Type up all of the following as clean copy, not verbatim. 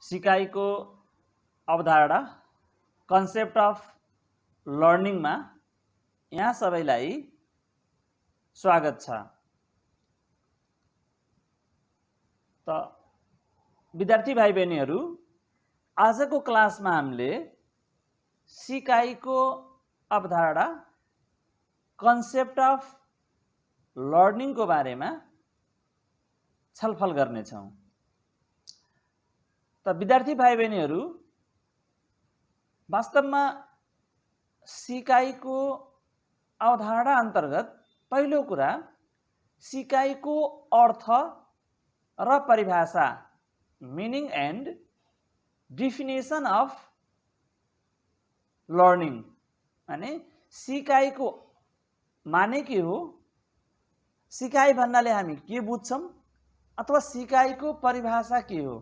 सिकाइको अवधारणा concept of लर्निङमा यहाँ सबैलाई स्वागत छ। त विद्यार्थी भाइ बहिनीहरू, आजको क्लासमा हामीले सिकाइको अवधारणा कन्सेप्ट अफ लर्निङको बारेमा छलफल गर्नेछौँ। त विद्यार्थी भाइ बहिनीहरू, वास्तवमा सिकाइको अवधारणा अन्तर्गत पहिलो कुरा सिकाइको अर्थ र परिभाषा, meaning and definition of learning, माने सिकाइको माने के हो, सिकाइ भन्नाले हामी के बुझ्छौँ अथवा सिकाइको परिभाषा के हो,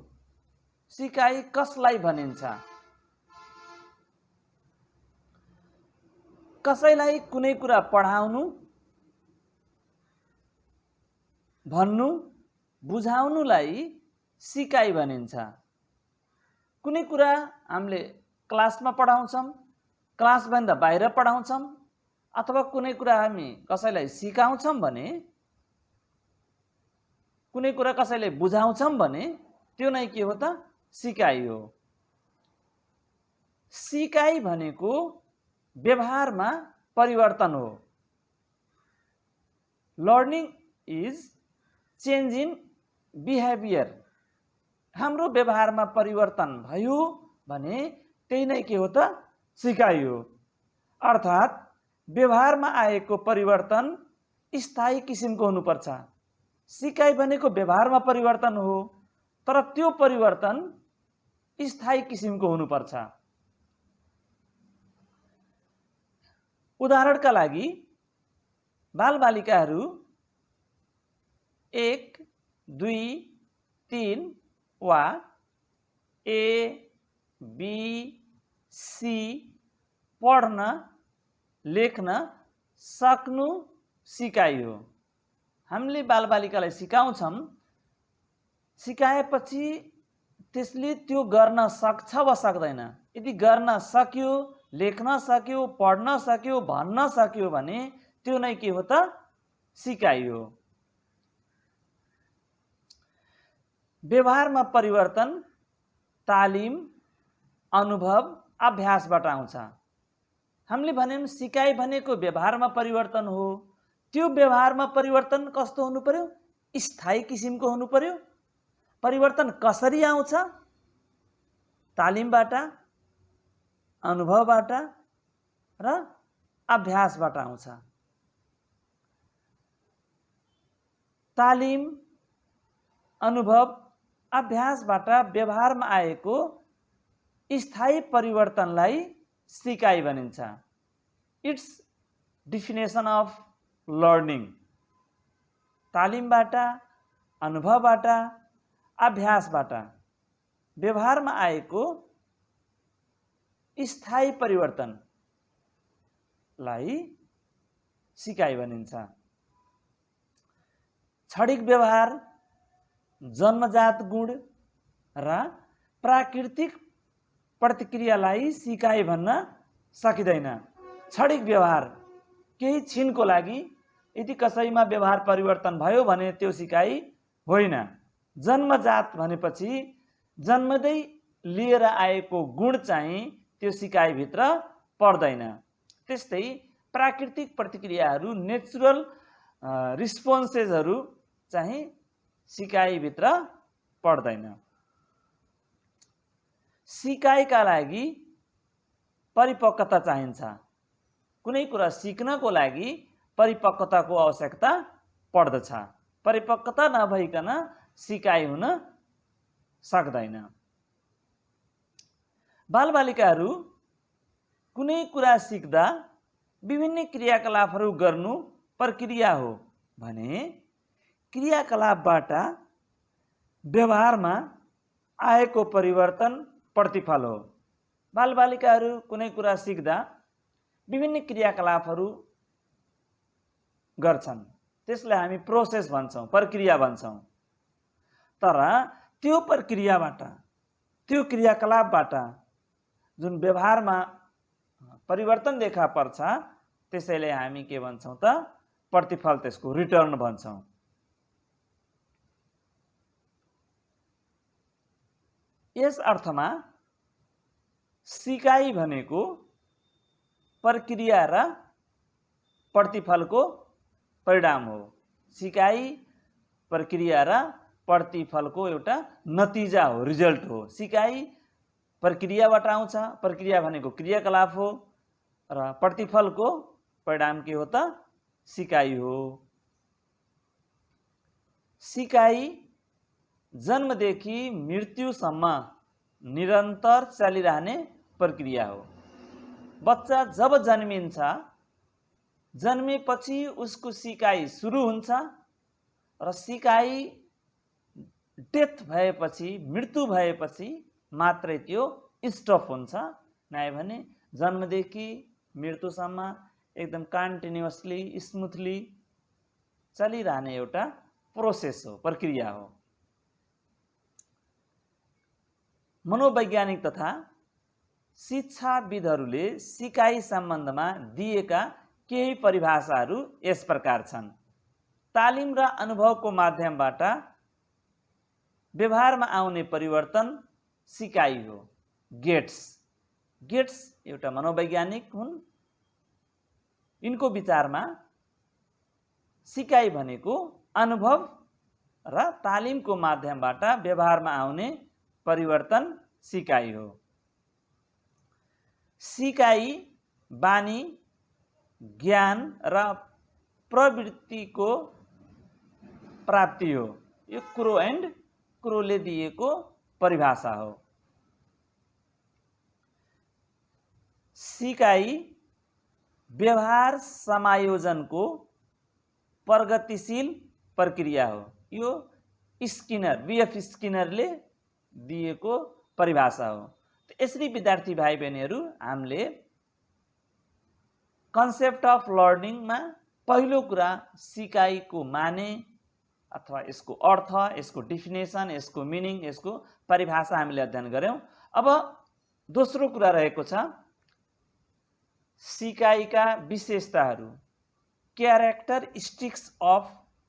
सिकाइ कसलाई भनिन्छ। कसैलाई कुनै कुरा पढाउनु, भन्नु, बुझाउनुलाई सिकाइ भनिन्छ। कुनै कुरा हामीले क्लासमा पढाउँछौँ, क्लासभन्दा बाहिर पढाउँछौँ अथवा कुनै कुरा हामी कसैलाई सिकाउँछौँ भने, कुनै कुरा कसैलाई बुझाउँछौँ भने त्यो नै के हो त, सिकाइ हो। सिकाइ भनेको व्यवहारमा परिवर्तन हो। Learning is change in behaviour. हाम्रो व्यवहारमा परिवर्तन भयो भने त्यही नै के हो त, सिकाइ हो। अर्थात् व्यवहारमा आएको परिवर्तन स्थायी किसिमको हुनुपर्छ। सिकाइ भनेको व्यवहारमा परिवर्तन हो, तर त्यो परिवर्तन स्थायी किसिमको हुनुपर्छ। उदाहरणका लागि बालबालिकाहरू 1, 2, 3 वा A, B, C पढ्न लेख्न सक्नु सिकाइ हो। हामीले बालबालिकालाई सिकाउँछौँ, सिकाएपछि त्यसले त्यो गर्न सक्छ वा सक्दैन। यदि गर्न सक्यो, लेख्न सक्यो, पढ्न सक्यो, भन्न सक्यो भने त्यो नै के हो त, सिकाइ हो। व्यवहारमा परिवर्तन तालिम, अनुभव, अभ्यासबाट आउँछ। हामीले भन्यौँ सिकाइ भनेको व्यवहारमा परिवर्तन हो। त्यो व्यवहारमा परिवर्तन कस्तो हुनु पर्यो, स्थायी किसिमको हुनु पर्यो। परिवर्तन कसरी आउँछ, तालिमबाट, अनुभवबाट र अभ्यासबाट आउँछ। तालिम, अनुभव, अभ्यासबाट व्यवहारमा आएको स्थायी परिवर्तनलाई सिकाइ भनिन्छ। It's definition of learning. तालिमबाट, अनुभवबाट, अभ्यासबाट व्यवहारमा आएको स्थायी परिवर्तनलाई सिकाइ भनिन्छ। क्षणिक व्यवहार, जन्मजात गुण र प्राकृतिक प्रतिक्रियालाई सिकाइ भन्न सकिँदैन। क्षणिक व्यवहार, केही छिनको लागि यदि कसैमा व्यवहार परिवर्तन भयो भने त्यो सिकाइ होइन। जन्मजात भनेपछि जन्मदै लिएर आएको गुण चाहिँ त्यो सिकाइभित्र पर्दैन। त्यस्तै प्राकृतिक प्रतिक्रियाहरू, नेचुरल रिस्पोन्सेसहरू चाहिँ सिकाइभित्र पर्दैन। सिकाइका लागि परिपक्वता चाहिन्छ। कुनै कुरा सिक्नको लागि परिपक्वताको आवश्यकता पर्दछ। परिपक्वता नभइकन सिकाइ हुन सक्दैन। बालबालिकाहरू कुनै कुरा सिक्दा विभिन्न क्रियाकलापहरू गर्नु प्रक्रिया हो भने क्रियाकलापबाट व्यवहारमा आएको परिवर्तन प्रतिफल हो। बालबालिकाहरू कुनै कुरा सिक्दा विभिन्न क्रियाकलापहरू गर्छन्, त्यसलाई हामी प्रोसेस भन्छौँ, प्रक्रिया भन्छौँ। तर त्यो प्रक्रियाबाट त्यो क्रियाकलापबाट जुन व्यवहारमा परिवर्तन देखा पर्छ त्यसैले हामी के भन्छौँ त प्रतिफल, त्यसको रिटर्न भन्छौँ। यस अर्थमा सिकाइ भनेको प्रक्रिया र प्रतिफलको परिणाम हो। सिकाइ प्रक्रिया र प्रतिफलको एउटा नतिजा हो, रिजल्ट हो। सिकाइ प्रक्रियाबाट आउँछ, प्रक्रिया भनेको क्रियाकलाप हो र प्रतिफलको परिणाम के हो त सिकाइ हो। सिकाइ जन्मदेखि मृत्युसम्म निरन्तर चलिरहने प्रक्रिया हो। बच्चा जब जन्मिन्छ, जन्मेपछि उसको सिकाइ सुरु हुन्छ र सिकाइ डेथ भएपछि, मृत्यु भएपछि मात्रै त्यो स्टप हुन्छ। नभए भने जन्मदेखि मृत्युसम्म एकदम कन्टिन्युअसली स्मुथली चलिरहने एउटा प्रोसेस हो, प्रक्रिया हो। मनोवैज्ञानिक तथा शिक्षाविदहरूले सिकाइ सम्बन्धमा दिएका केही परिभाषाहरू यस प्रकार छन्। तालिम र अनुभवको माध्यमबाट व्यवहारमा आउने परिवर्तन सिकाइ हो। गेट्स एउटा मनोवैज्ञानिक हुन्। यिनको विचारमा सिकाइ भनेको अनुभव र तालिमको माध्यमबाट व्यवहारमा आउने परिवर्तन सिकाइ हो। सिकाइ बानी, ज्ञान र प्रवृत्तिको प्राप्ति हो। यो क्रो एन्ड क्रोले दिएको परिभाषा हो। सिकाइ व्यवहार समायोजनको प्रगतिशील प्रक्रिया हो। यो स्किनर, बीएफ स्किनरले दिएको परिभाषा हो। यसरी विद्यार्थी भाइ बहिनीहरू, हामीले कन्सेप्ट अफ लर्निङमा पहिलो कुरा सिकाइको माने अथवा यसको अर्थ, यसको डिफिनेसन, यसको मिनिङ, यसको परिभाषा हामीले अध्ययन गऱ्यौँ। अब दोस्रो कुरा रहेको छ सिकाइका विशेषताहरू, क्यारेक्टरिस्टिक्स अफ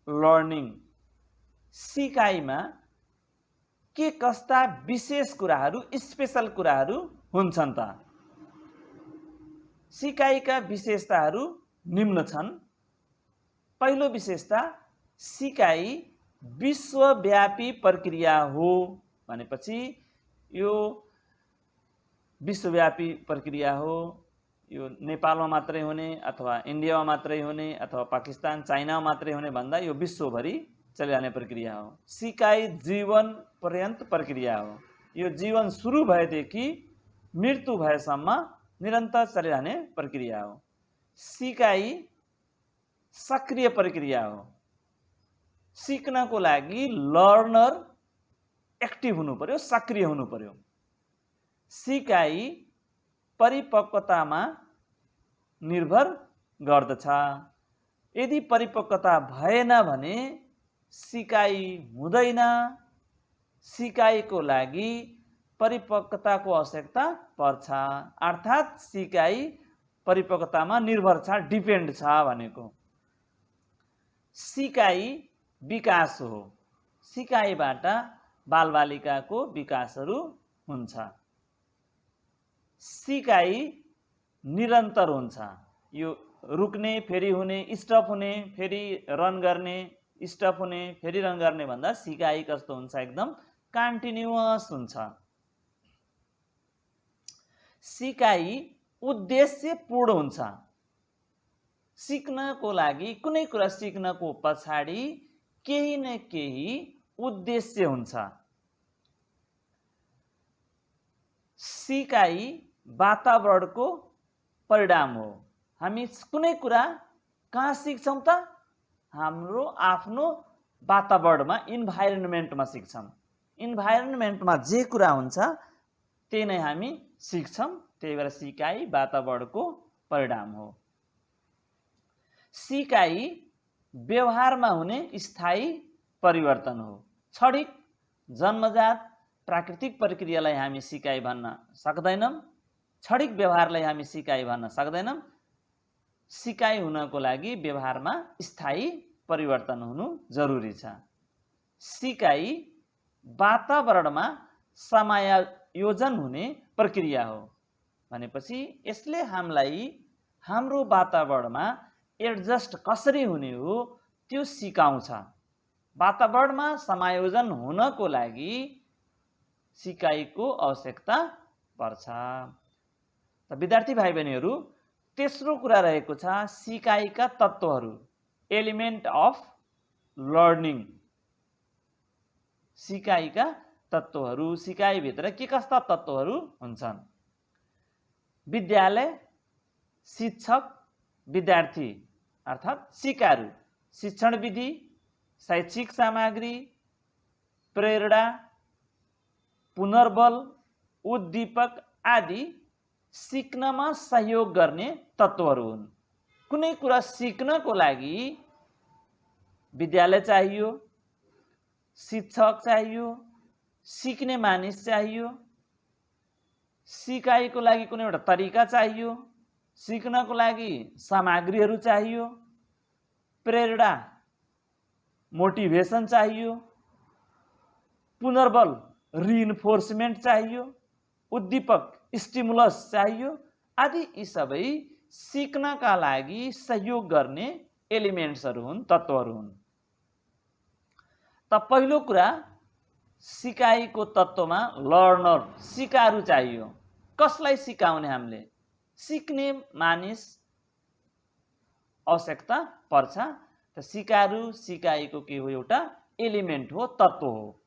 लर्निङ। सिकाइमा के कस्ता विशेष कुराहरू, स्पेशल कुराहरू हुन्छन् त? सिकाइका विशेषताहरू निम्न छन्। पहिलो विशेषता, सिकाइ विश्वव्यापी प्रक्रिया हो। भनेपछि यो विश्वव्यापी प्रक्रिया हो। यो नेपालमा मात्रै हुने अथवा इन्डियामा मात्रै हुने अथवा पाकिस्तान, चाइनामा मात्रै हुने भन्दा यो विश्वभरि चलिरहने प्रक्रिया हो। सिकाइ जीवन पर्यन्त प्रक्रिया हो। यो जीवन सुरु भएदेखि मृत्यु भएसम्म निरन्तर चलिरहने प्रक्रिया हो। सिकाइ सक्रिय प्रक्रिया हो। सिक्नको लागि लर्नर एक्टिभ हुनु पर्यो, सक्रिय हुनु पर्यो। सिकाइ परिपक्वतामा निर्भर गर्दछ। यदि परिपक्वता भएन भने सिकाइ हुँदैन। सिकाइको लागि परिपक्वताको आवश्यकता पर्छ। अर्थात् सिकाइ परिपक्वतामा निर्भर छ, डिपेन्ड छ भनेको। सिकाइ विकास हो। सिकाइबाट बालबालिकाको विकासहरू हुन्छ। सिकाइ निरन्तर हुन्छ। यो रुक्ने, फेरि हुने, स्टप हुने, फेरि रन गर्ने, स्टप हुने, फेरि रन गर्ने भन्दा सिकाइ कस्तो हुन्छ? एकदम कन्टिन्युअस हुन्छ। सिकाइ उद्देश्यपूर्ण हुन्छ। सिक्नको लागि, कुनै कुरा सिक्नको पछाडि केही न केही उद्देश्य हुन्छ। सिकाइ वातावरणको परिणाम हो। हामी कुनै कुरा कहाँ सिक्छौँ त? हाम्रो आफ्नो वातावरणमा, इन्भाइरोन्मेन्टमा सिक्छौँ। इन्भाइरोन्मेन्टमा जे कुरा हुन्छ त्यही नै हामी सिक्छौँ। त्यही भएर सिकाइ वातावरणको परिणाम हो। सिकाइ व्यवहारमा हुने स्थायी परिवर्तन हो। क्षणिक, जन्मजात प्राकृतिक प्रक्रियालाई हामी सिकाइ भन्न सक्दैनौँ, क्षणिक व्यवहारलाई हामी सिकाइ भन्न सक्दैनौँ। सिकाइ हुनको लागि व्यवहारमा स्थायी परिवर्तन हुनु जरुरी छ। सिकाइ वातावरणमा समायोजन हुने प्रक्रिया हो भनेपछि यसले हामीलाई हाम्रो वातावरणमा एडजस्ट कसरी हुने हो त्यो सिकाउँछ। वातावरणमा समायोजन हुनको लागि सिकाइको आवश्यकता पर्छ। त विद्यार्थी भाइ बहिनीहरू, तेस्रो कुरा रहेको छ सिकाइका तत्त्वहरू, एलिमेन्ट अफ लर्निङ। सिकाइका तत्त्वहरू, सिकाइभित्र के कस्ता तत्त्वहरू हुन्छन्? विद्यालय, शिक्षक, विद्यार्थी अर्थात् सिकारु, शिक्षण विधि, शैक्षिक सामग्री, प्रेरणा, पुनर्बल, उद्दीपक आदि सिक्नमा सहयोग गर्ने तत्त्वहरू हुन्। कुनै कुरा सिक्नको लागि विद्यालय चाहियो, शिक्षक चाहियो, सिक्ने मानिस चाहियो, सिकाइको लागि कुनै एउटा तरिका चाहियो, सिक्नको लागि सामग्रीहरू चाहियो, प्रेरणा मोटिभेसन चाहियो, पुनर्बल रिइन्फोर्समेन्ट चाहियो, उद्दीपक स्टिमुलस चाहियो आदि यी सबै सिक्नका लागि सहयोग गर्ने एलिमेन्ट्सहरू हुन्, तत्त्वहरू हुन्। त पहिलो कुरा सिकाइको तत्त्वमा लर्नर, सिकारु चाहियो। कसलाई सिकाउने? हामीले सिक्ने मानिस आवश्यकता पर्छ। त सिकारु सिकाइको के हो? एउटा एलिमेन्ट हो, तत्त्व हो।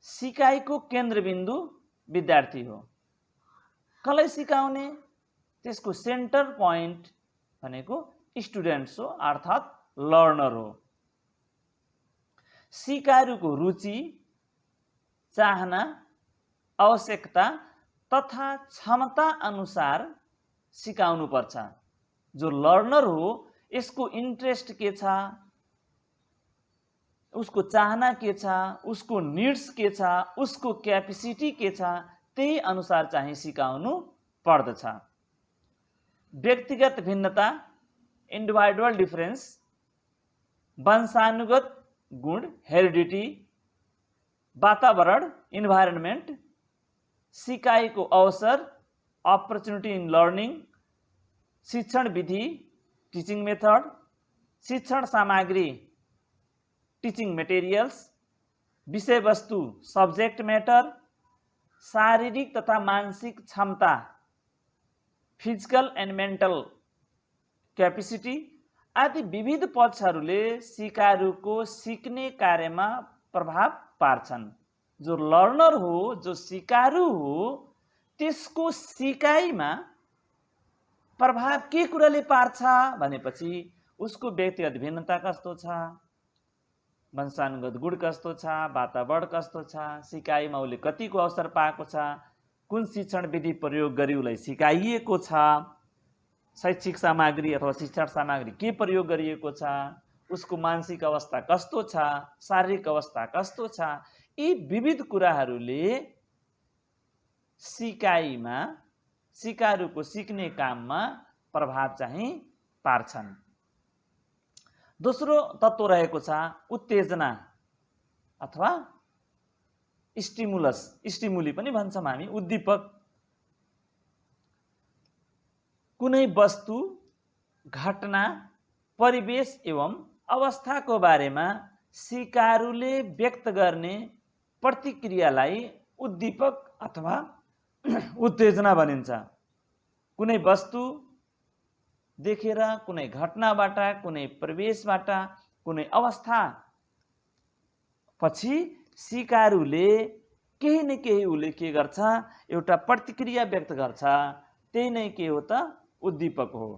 सिकाइको केन्द्रबिन्दु विद्यार्थी हो। कसलाई सिकाउने? त्यसको सेन्टर पोइन्ट भनेको स्टुडेन्ट्स हो, अर्थात् लर्नर हो। सिकारुको रुचि, चाहना, आवश्यकता तथा क्षमता अनुसार सिकाउनु पर्छ। जो लर्नर हो यसको इन्ट्रेस्ट के छ, उसको चाहना के छ, उसको निड्स के छ, उसको क्यापेसिटी के छ, त्यही अनुसार चाहिँ सिकाउनु पर्दछ। व्यक्तिगत भिन्नता, इन्डिभिजुअल डिफरेन्स, वंशानुगत गुण, हेरिडिटी, वातावरण, इन्भाइरोन्मेन्ट, सिकाइको अवसर, अपर्च्युनिटी इन लर्निङ, शिक्षण विधि, टिचिङ मेथड, शिक्षण सामग्री, टिचिङ मेटेरियल्स, विषयवस्तु, सब्जेक्ट म्याटर, शारीरिक तथा मानसिक क्षमता, फिजिकल एन्ड मेन्टल क्यापेसिटी आदि विविध पक्षहरूले सिकारुको सिक्ने कार्यमा प्रभाव पार्छन्। जो लर्नर हो, जो सिकारु हो, त्यसको सिकाइमा प्रभाव के कुराले पार्छ भनेपछि उसको व्यक्तिगत भिन्नता कस्तो छ, वंशानुगत गुण कस्तो छ, वातावरण कस्तो छ, सिकाइमा उसले कतिको अवसर पाएको छ, कुन शिक्षण विधि प्रयोग गरी उसलाई सिकाइएको छ, शैक्षिक सामग्री अथवा शिक्षण सामग्री के प्रयोग गरिएको छ, उसको मानसिक अवस्था कस्तो छ, शारीरिक अवस्था कस्तो छ, यी विविध कुराहरूले सिकाइमा, सिकारुको सिक्ने काममा प्रभाव चाहिँ पार्छन्। दोस्रो तत्त्व रहेको छ उत्तेजना अथवा स्टिमुलस, स्टिमुली पनि भन्छौँ हामी, उद्दीपक। कुनै वस्तु, घटना, परिवेश एवं अवस्थाको बारेमा सिकारुले व्यक्त गर्ने प्रतिक्रियालाई उद्दीपक अथवा उत्तेजना भनिन्छ। कुनै वस्तु देखेर, कुनै घटनाबाट, कुनै परिवेशबाट, कुनै अवस्था पछि सिकारुले केही न केही उसले के गर्छ, एउटा प्रतिक्रिया व्यक्त गर्छ। त्यही नै के हो त? उद्दीपक हो।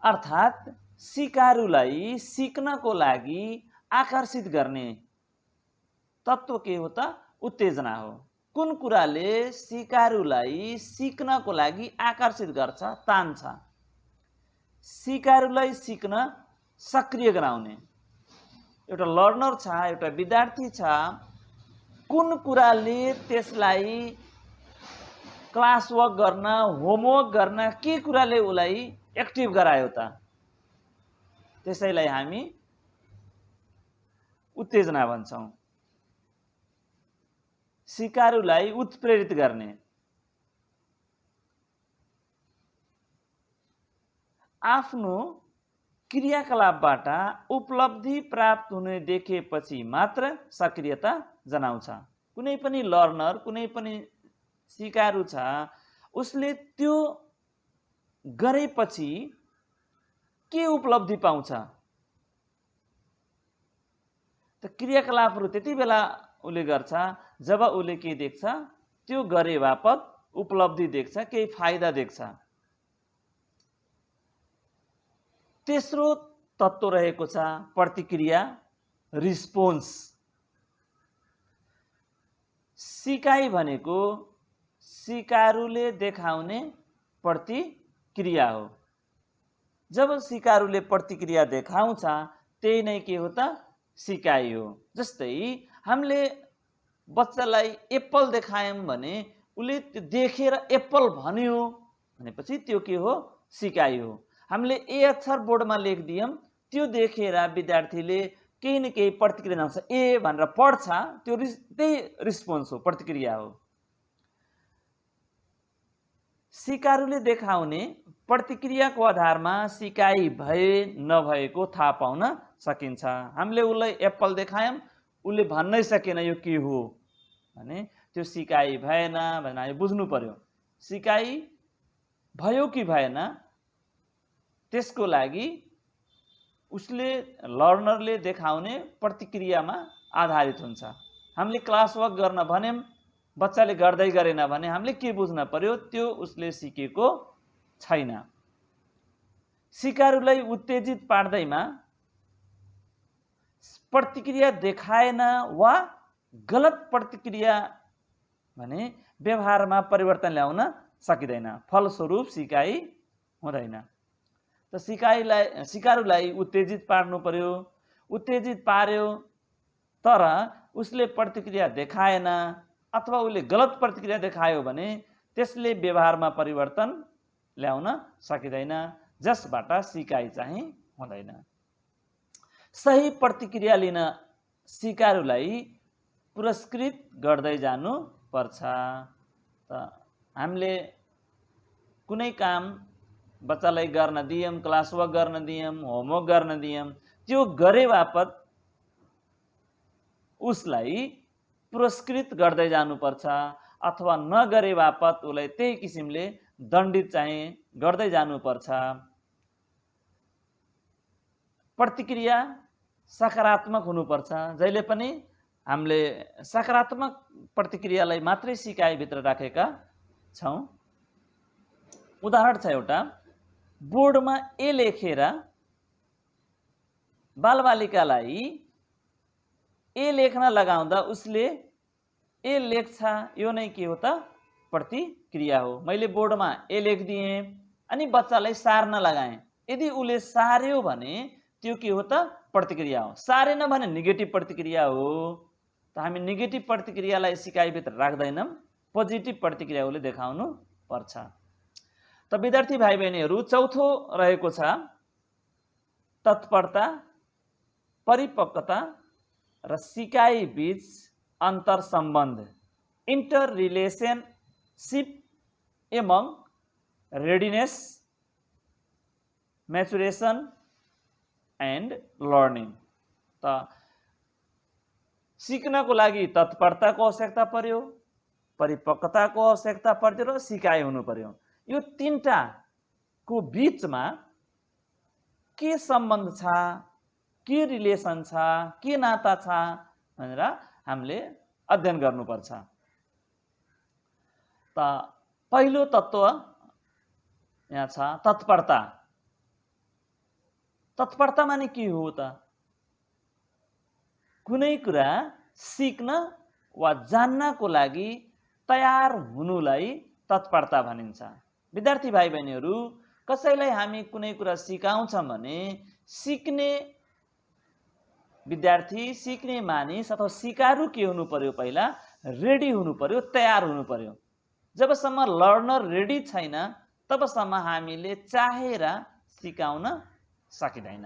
अर्थात् सिकारुलाई सिक्नको लागि आकर्षित गर्ने तत्त्व के हो त? उत्तेजना हो। कुन कुराले सिकारुलाई सिक्नको लागि आकर्षित गर्छ, तान्छ? सिकारुलाई सिक्न सक्रिय गराउने, एउटा लर्नर छ, एउटा विद्यार्थी छ, कुन कुराले त्यसलाई क्लास वर्क गर्न, होमवर्क गर्न, के कुराले उसलाई एक्टिभ गरायो त? त्यसैलाई हामी उत्तेजना भन्छौँ। सिकारुलाई उत्प्रेरित गर्ने। आफ्नो क्रियाकलापबाट उपलब्धि प्राप्त हुने देखेपछि मात्र सक्रियता जनाउँछ। कुनै पनि लर्नर, कुनै पनि सिकारु छ, उसले त्यो गरेपछि के उपलब्धि पाउँछ? त क्रियाकलापहरू त्यति बेला उसले गर्छ जब उसले के देख्छ, त्यो गरे बापत उपलब्धि देख्छ, केही फाइदा देख्छ। तेस्रो तत्त्व रहेको छ प्रतिक्रिया, रिस्पोन्स। सिकाइ भनेको सिकारुले देखाउने प्रतिक्रिया हो। जब सिकारुले प्रतिक्रिया देखाउँछ त्यही नै के हो त? सिकाइ हो। जस्तै हामीले बच्चालाई एप्पल देखायौँ भने उसले त्यो देखेर एप्पल भन्यो भनेपछि त्यो के हो? सिकाइ हो। हामीले ए अक्षर बोर्डमा लेखिदियौँ, त्यो देखेर विद्यार्थीले केही न केही प्रतिक्रिया जनाउँछ, ए भनेर पढ्छ, त्यो त्यही रिस्पोन्स हो, प्रतिक्रिया हो। सिकारुले देखाउने प्रतिक्रियाको आधारमा सिकाइ भए नभएको थाहा पाउन सकिन्छ। हामीले उसलाई एप्पल देखायौँ, उसले भन्नै सकेन यो के हो भने त्यो सिकाइ भएन भनेर बुझ्नु पर्यो। सिकाइ भयो कि भएन त्यसको लागि उसले लर्नरले देखाउने प्रतिक्रियामा आधारित हुन्छ। हामीले क्लास वर्क गर्न भन्यौँ, बच्चाले गर्दै गरेन भने हामीले के बुझ्न पर्यो? त्यो उसले सिकेको छैन। सिकारुलाई उत्तेजित पार्दैमा प्रतिक्रिया देखाएन वा गलत प्रतिक्रिया भने व्यवहारमा परिवर्तन ल्याउन सकिँदैन, फलस्वरूप सिकाइ हुँदैन। त सिकारुलाई उत्तेजित पार्नु पर्यो। उत्तेजित पार्यो तर उसले प्रतिक्रिया देखाएन अथवा उसले गलत प्रतिक्रिया देखायो भने त्यसले व्यवहारमा परिवर्तन ल्याउन सकिँदैन, जसबाट सिकाइ चाहिँ हुँदैन। सही प्रतिक्रिया लिन सिकारुलाई पुरस्कृत गर्दै जानु पर्छ। त हामीले कुनै काम बच्चालाई गर्न दियौँ, क्लास वर्क गर्न दियौँ, होमवर्क गर्न दियौँ, त्यो गरे बापत उसलाई पुरस्कृत गर्दै जानुपर्छ अथवा नगरे बापत उसलाई त्यही किसिमले दण्डित चाहिँ गर्दै जानुपर्छ। प्रतिक्रिया सकारात्मक हुनुपर्छ। जहिले पनि हामीले सकारात्मक प्रतिक्रियालाई मात्रै सिकाइभित्र राखेका छौँ। उदाहरण छ एउटा, बोर्डमा ए लेखेर बालबालिकालाई ए लेख्न लगाउँदा उसले ए लेख्छ, यो नै के हो त? प्रतिक्रिया हो। मैले बोर्डमा ए लेखिदिएँ अनि बच्चालाई सार्न लगाएँ, यदि उसले सार्यो भने त्यो के हो त? प्रतिक्रिया हो। सारेन भने नेगेटिभ प्रतिक्रिया हो। त हामी नेगेटिभ प्रतिक्रियालाई सिकाइभित्र राख्दैनौँ, पोजिटिभ प्रतिक्रिया उसले देखाउनु पर्छ। त विद्यार्थी भाइ बहिनीहरू, चौथो रहेको छ तत्परता, परिपक्वता र सिकाइ बीच अन्तर सम्बन्ध, inter relationship among readiness, maturation and learning. त सिक्नको लागि तत्परताको आवश्यकता पर्यो, परिपक्वताको आवश्यकता पर्यो र सिकाइ हुनु पर्यो। यो तीनटाको बीचमा के सम्बन्ध छ, के रिलेसन छ, के नाता छ भनेर हामीले अध्ययन गर्नुपर्छ। त पहिलो तत्त्व यहाँ छ तत्परता। तत्परता माने के हो त? कुनै कुरा सिक्न वा जान्नको लागि तयार हुनुलाई तत्परता भनिन्छ। विद्यार्थी भाइ बहिनीहरू, कसैलाई हामी कुनै कुरा सिकाउँछौँ भने सिक्ने विद्यार्थी सिक्ने मानिस अथवा सिकारु के हुनु पर्यो? पहिला रेडी हुनु पर्यो, तयार हुनु पर्यो। जबसम्म लर्नर रेडी छैन तबसम्म हामीले चाहेर सिकाउन सकिँदैन।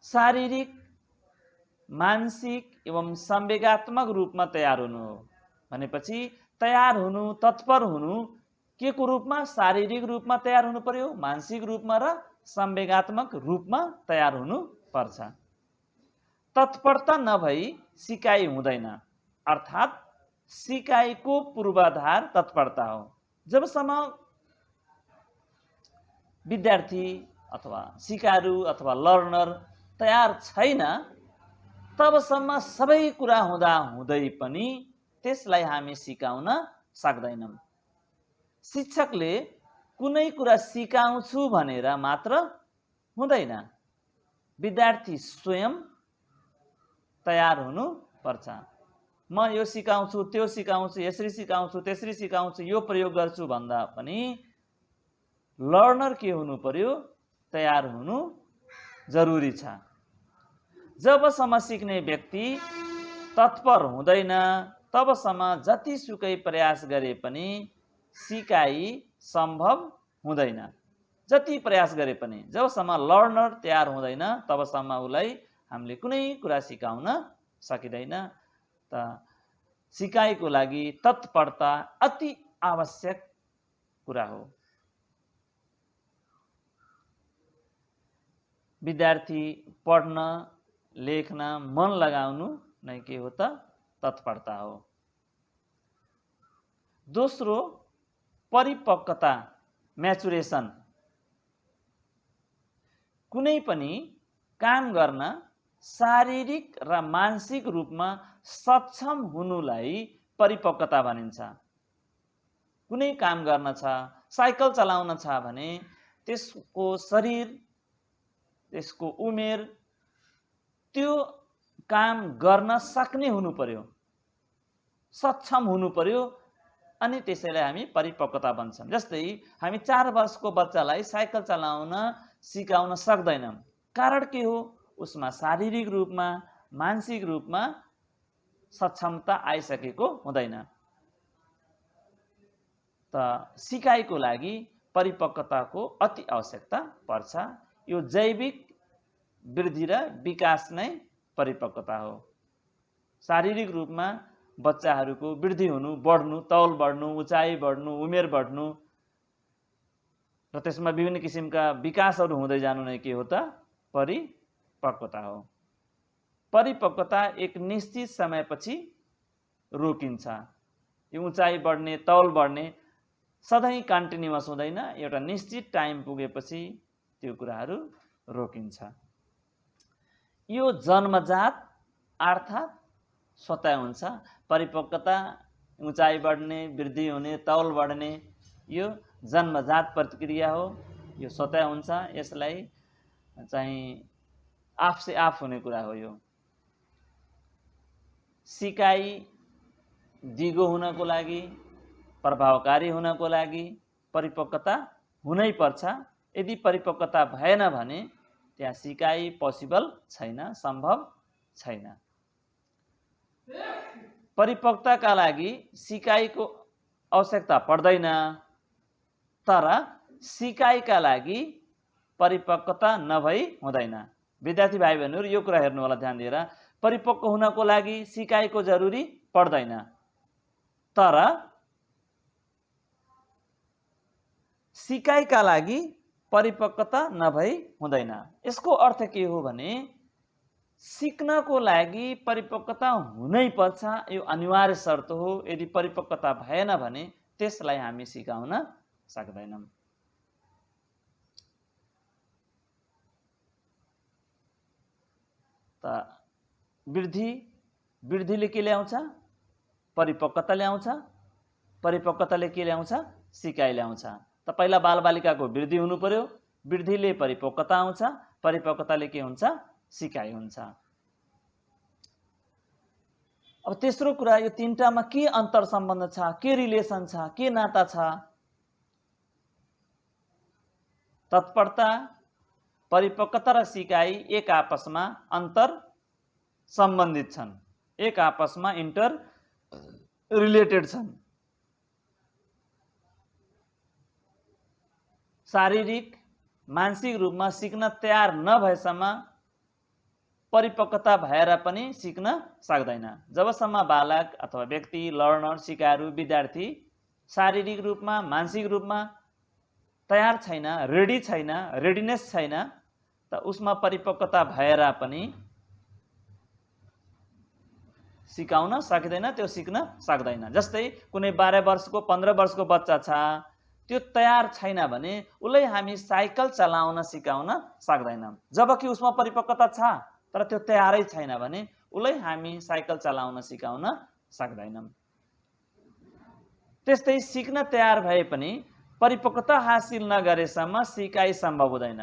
शारीरिक, मानसिक एवं संवेगात्मक रूपमा तयार हुनु हो भनेपछि तयार हुनु, तत्पर हुनु के को रूपमा? शारीरिक रूपमा तयार हुनु पर्यो, मानसिक रूपमा र संवेगात्मक रूपमा तयार हुनु पर्छ। तत्परता नभई सिकाइ हुँदैन, अर्थात् सिकाइको पूर्वाधार तत्परता हो। जबसम्म विद्यार्थी अथवा सिकारु अथवा लर्नर तयार छैन तबसम्म सबै कुरा हुँदा हुँदै पनि त्यसलाई हामी सिकाउन सक्दैनौँ। शिक्षकले कुनै कुरा सिकाउँछु भनेर मात्र हुँदैन, विद्यार्थी स्वयं तयार हुनु पर्छ। म यो सिकाउँछु, त्यो सिकाउँछु, यसरी सिकाउँछु, त्यसरी सिकाउँछु, यो प्रयोग गर्छु भन्दा पनि लर्नर के हुनु पर्यो? तयार हुनु जरुरी छ। जबसम्म सिक्ने व्यक्ति तत्पर हुँदैन तबसम्म जतिसुकै प्रयास गरे पनि सिकाइ सम्भव हुँदैन। जति प्रयास गरे पनि जबसम्म लर्नर तयार हुँदैन तबसम्म उसलाई हामीले कुनै कुरा सिकाउन सकिँदैन। त सिकाइको लागि तत्परता अति आवश्यक कुरा हो। विद्यार्थी पढ्न, लेख्न मन लगाउनु नै के हो त? तत्परता हो। दोस्रो, परिपक्वता, म्याचुरेसन। कुनै पनि काम गर्न शारीरिक र मानसिक रूपमा सक्षम हुनुलाई परिपक्वता भनिन्छ। कुनै काम गर्न छ, साइकल चलाउन छ भने त्यसको शरीर, त्यसको उमेर त्यो काम गर्न सक्ने हुनु पर्यो, सक्षम हुनु पर्यो, अनि त्यसैलाई हामी परिपक्वता भन्छौँ। जस्तै हामी 4 वर्षको बच्चालाई साइकल चलाउन सिकाउन सक्दैनौँ। कारण के हो? उसमा शारीरिक रूपमा, मानसिक रूपमा सक्षमता आइसकेको हुँदैन। त सिकाइको लागि परिपक्वताको अति आवश्यकता पर्छ। यो जैविक वृद्धि र विकास नै परिपक्वता हो। शारीरिक रूपमा बच्चाहरूको वृद्धि हुनु, बढ्नु, तौल बढ्नु, उचाइ बढ्नु, उमेर बढ्नु र त्यसमा विभिन्न किसिमका विकासहरू हुँदै जानु नै के हो त? परिपक्वता हो। परिपक्वता एक निश्चित समयपछि रोकिन्छ। यो उचाइ बढ्ने, तौल बढ्ने सधैँ कन्टिन्युअस हुँदैन, एउटा निश्चित टाइम पुगेपछि त्यो कुराहरू रोकिन्छ। यो जन्मजात अर्थात् स्वतः हुन्छ। परिपक्वता, उचाइ बढ्ने, वृद्धि हुने, तौल बढ्ने यो जन्मजात प्रक्रिया हो, यो स्वतः हुन्छ। यसलाई चाहिँ आफसे आफ हुने कुरा हो। यो सिकाइ दिगो हुनको लागि, प्रभावकारी हुनको लागि परिपक्वता हुनै पर्छ। यदि परिपक्वता भएन भने त्यहाँ सिकाइ पोसिबल छैन, सम्भव छैन। परिपक्वताका लागि सिकाइको आवश्यकता पर्दैन, तर सिकाइका लागि परिपक्वता नभई हुँदैन। विद्यार्थी भाइ बहिनीहरू यो कुरा हेर्नु होला ध्यान दिएर। परिपक्व हुनको लागि सिकाइको जरुरी पर्दैन, तर सिकाइका लागि परिपक्वता नभई हुँदैन। यसको अर्थ के हो भने सिक्नको लागि परिपक्वता हुनै पर्छ, यो अनिवार्य शर्त हो। यदि परिपक्वता भएन भने त्यसलाई हामी सिकाउन सक्दैनौँ। त वृद्धिले के ल्याउँछ? परिपक्वता ल्याउँछ। परिपक्वताले के ल्याउँछ? सिकाइ ल्याउँछ। त पहिला बालबालिकाको वृद्धि हुनु पर्यो, वृद्धिले परिपक्वता आउँछ, परिपक्वताले के हुन्छ? सिकाइ हुन्छ। अब तेस्रो कुरा, यो तीनटामा के अन्तर सम्बन्ध छ, के रिलेसन छ, के नाता छ? तत्परता, परिपक्वता र सिकाइ एक आपसमा अन्तर सम्बन्धित छन्, एक आपसमा इन्टर रिलेटेड छन्। शारीरिक मानसिक रूपमा सिक्न तयार नभएसम्म परिपक्वता भएर पनि सिक्न सक्दैन। जबसम्म बालक अथवा व्यक्ति, लर्नर, सिकारू, विद्यार्थी शारीरिक रूपमा मानसिक रूपमा तयार छैन, रेडी छैन, रेडिनेस छैन, त उसमा परिपक्वता भएर पनि सिकाउन सकिँदैन, त्यो सिक्न सक्दैन। जस्तै कुनै 12 वर्षको 15 वर्षको बच्चा छ, त्यो तयार छैन भने उसलाई हामी साइकल चलाउन सिकाउन सक्दैनौँ। जबकि उसमा परिपक्वता छ तर त्यो तयारै छैन भने उसलाई हामी साइकल चलाउन सिकाउन सक्दैनौँ। त्यस्तै सिक्न तयार भए पनि परिपक्वता हासिल नगरेसम्म सिकाइ सम्भव हुँदैन।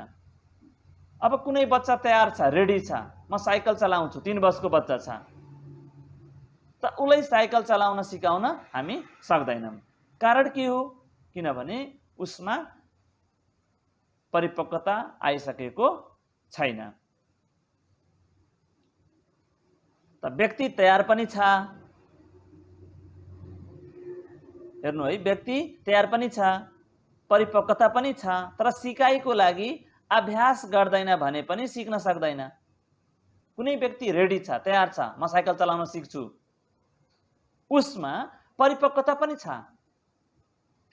अब कुनै बच्चा तयार छ, रेडी छ, म साइकल चलाउँछु, 3 वर्षको बच्चा छ, त उसलाई साइकल चलाउन सिकाउन हामी सक्दैनौँ। कारण के हो? किनभने उसमा परिपक्वता आइसकेको छैन। त व्यक्ति तयार पनि छ, हेर्नु है, व्यक्ति तयार पनि छ, परिपक्वता पनि छ, तर सिकाइको लागि अभ्यास गर्दैन भने पनि सिक्न सक्दैन। कुनै व्यक्ति रेडी छ, तयार छ, म साइकल चलाउन सिक्छु, उसमा परिपक्वता पनि छ,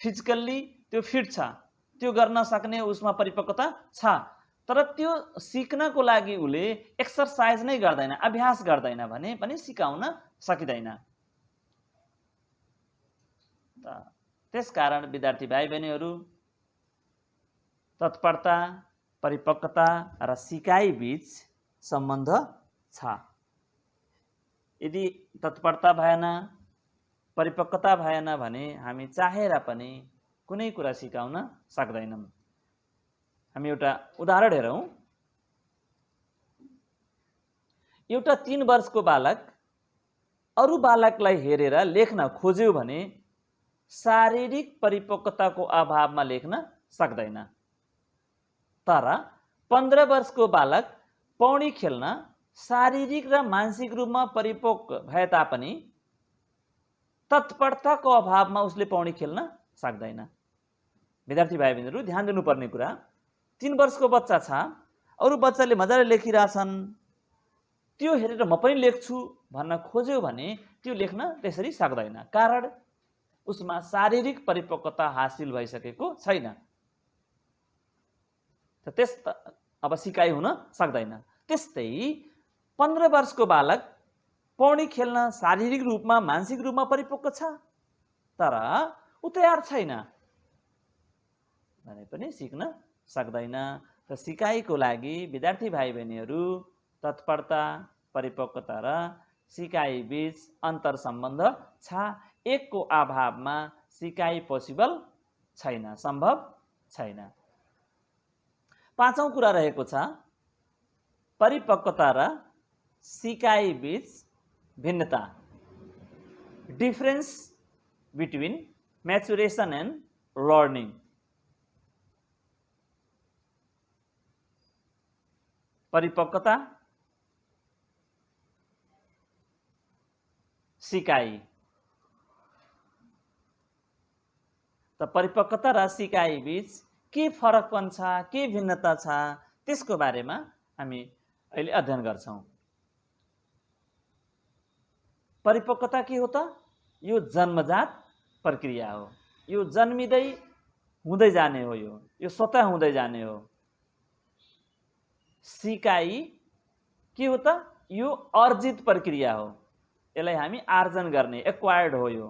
फिजिकल्ली त्यो फिट छ, त्यो गर्न सक्ने उसमा परिपक्वता छ, तर त्यो सिक्नको लागि उसले एक्सरसाइज नै गर्दैन, अभ्यास गर्दैन भने पनि सिकाउन सकिँदैन। त्यसकारण विद्यार्थी भाइ बहिनीहरू, तत्परता, परिपक्वता र सिकाइ बीच सम्बन्ध छ। यदि तत्परता भएन, परिपक्वता भएन भने हामी चाहेर पनि कुनै कुरा सिकाउन सक्दैनौँ। हामी एउटा उदाहरण हेरौँ। एउटा 3 वर्षको बालक अरू बालकलाई हेरेर लेख्न खोज्यो भने शारीरिक परिपक्वताको अभावमा लेख्न सक्दैन। तर 15 वर्षको बालक पौडी खेल्न शारीरिक र मानसिक रूपमा परिपक्व भए तापनि तत्परताको अभावमा उसले पौडी खेल्न सक्दैन। विद्यार्थी भाइ बहिनीहरू, ध्यान दिनुपर्ने कुरा, 3 वर्षको बच्चा छ, अरू बच्चाले मजाले लेखिरहेछन्, त्यो हेरेर म पनि लेख्छु भन्न खोज्यो भने त्यो लेख्न त्यसरी सक्दैन। कारण उसमा शारीरिक परिपक्वता हासिल भइसकेको छैन। अब सिकाइ हुन सक्दैन। त्यस्तै 15 वर्षको बालक पौडी खेल्न शारीरिक रूपमा मानसिक रूपमा परिपक्व छ, तर ऊ तयार छैन भने पनि सिक्न सक्दैन। र सिकाइको लागि विद्यार्थी भाइ बहिनीहरू तत्परता, परिपक्वता र सिकाइ बीच अन्तर सम्बन्ध छ। एकको अभावमा सिकाइ पोसिबल छैन, सम्भव छैन। 5औं कुरा रहेको छ परिपक्वता र सिकाइ बीच भिन्नता, डिफरेन्स बिट्विन म्याचुरेसन एन्ड लर्निङ। परिपक्वता, सिकाइ। त परिपक्वता र सिकाइ बीच के फरकपन छ, के भिन्नता छ, त्यसको बारेमा हामी अहिले अध्ययन गर्छौं। परिपक्वता के हो त? यो जन्मजात प्रक्रिया हो, यो जन्मिँदै हुँदै जाने हो, यो स्वतः हुँदै जाने हो। सिकाइ के हो त? यो अर्जित प्रक्रिया हो, यसलाई हामी आर्जन गर्ने, एक्वायर्ड हो। यो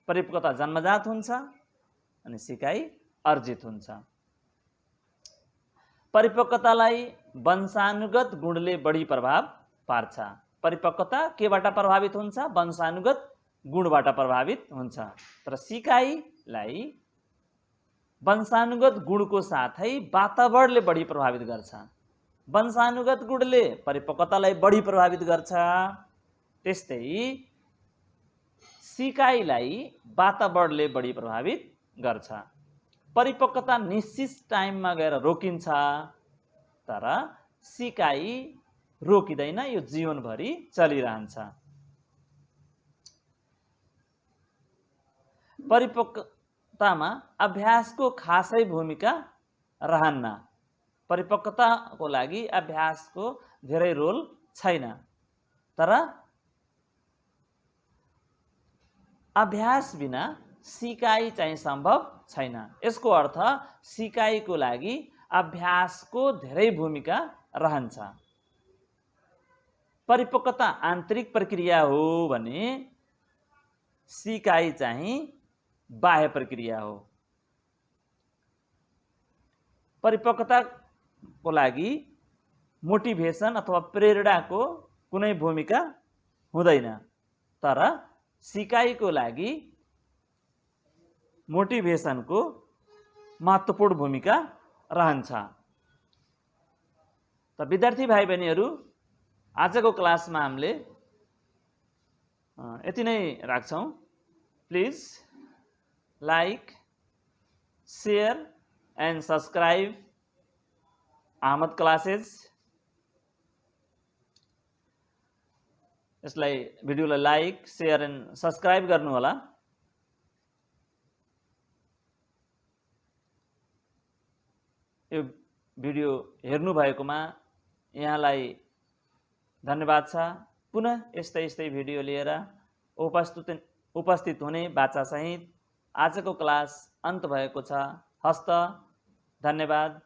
परिपक्वता जन्मजात हुन्छ अनि सिकाइ अर्जित हुन्छ। परिपक्वतालाई वंशानुगत गुणले बढी प्रभाव पार्छ। परिपक्वता केबाट प्रभावित हुन्छ? वंशानुगत गुणबाट प्रभावित हुन्छ। तर सिकाइलाई वंशानुगत गुणको साथै वातावरणले बढी प्रभावित गर्छ। वंशानुगत गुणले परिपक्वतालाई बढी प्रभावित गर्छ, त्यस्तै सिकाइलाई वातावरणले बढी प्रभावित गर्छ। परिपक्वता निश्चित टाइममा गएर रोकिन्छ, तर सिकाइ रोकिँदैन, यो जीवनभरि चलिरहन्छ। परिपक्वतामा अभ्यासको खासै भूमिका रहन्न। परिपक्वताको लागि अभ्यासको धेरै रोल छैन, तर अभ्यास बिना सिकाइ चाहिँ सम्भव छैन। यसको अर्थ सिकाइको लागि अभ्यासको धेरै भूमिका रहन्छ। परिपक्वता आन्तरिक प्रक्रिया हो भने सिकाइ चाहिँ बाह्य प्रक्रिया हो। परिपक्वताको लागि मोटिभेसन अथवा प्रेरणाको कुनै भूमिका हुँदैन, तर सिकाइको लागि मोटिभेसनको महत्त्वपूर्ण भूमिका रहन्छ। त विद्यार्थी भाइ बहिनीहरू, आजको क्लासमा हामीले यति नै राख्छौँ। Please like, share and subscribe Ahmad classes. यसलाई भिडियोलाई लाइक, शेयर एन्ड सब्सक्राइब गर्नुहोला। यो भिडियो हेर्नु भएकोमा यहाँलाई धन्यवाद छ। पुनः यस्तै भिडियो लिएर उपस्थित हुने बाचासहित आजको क्लास अन्त भएको छ। हस्त, धन्यवाद।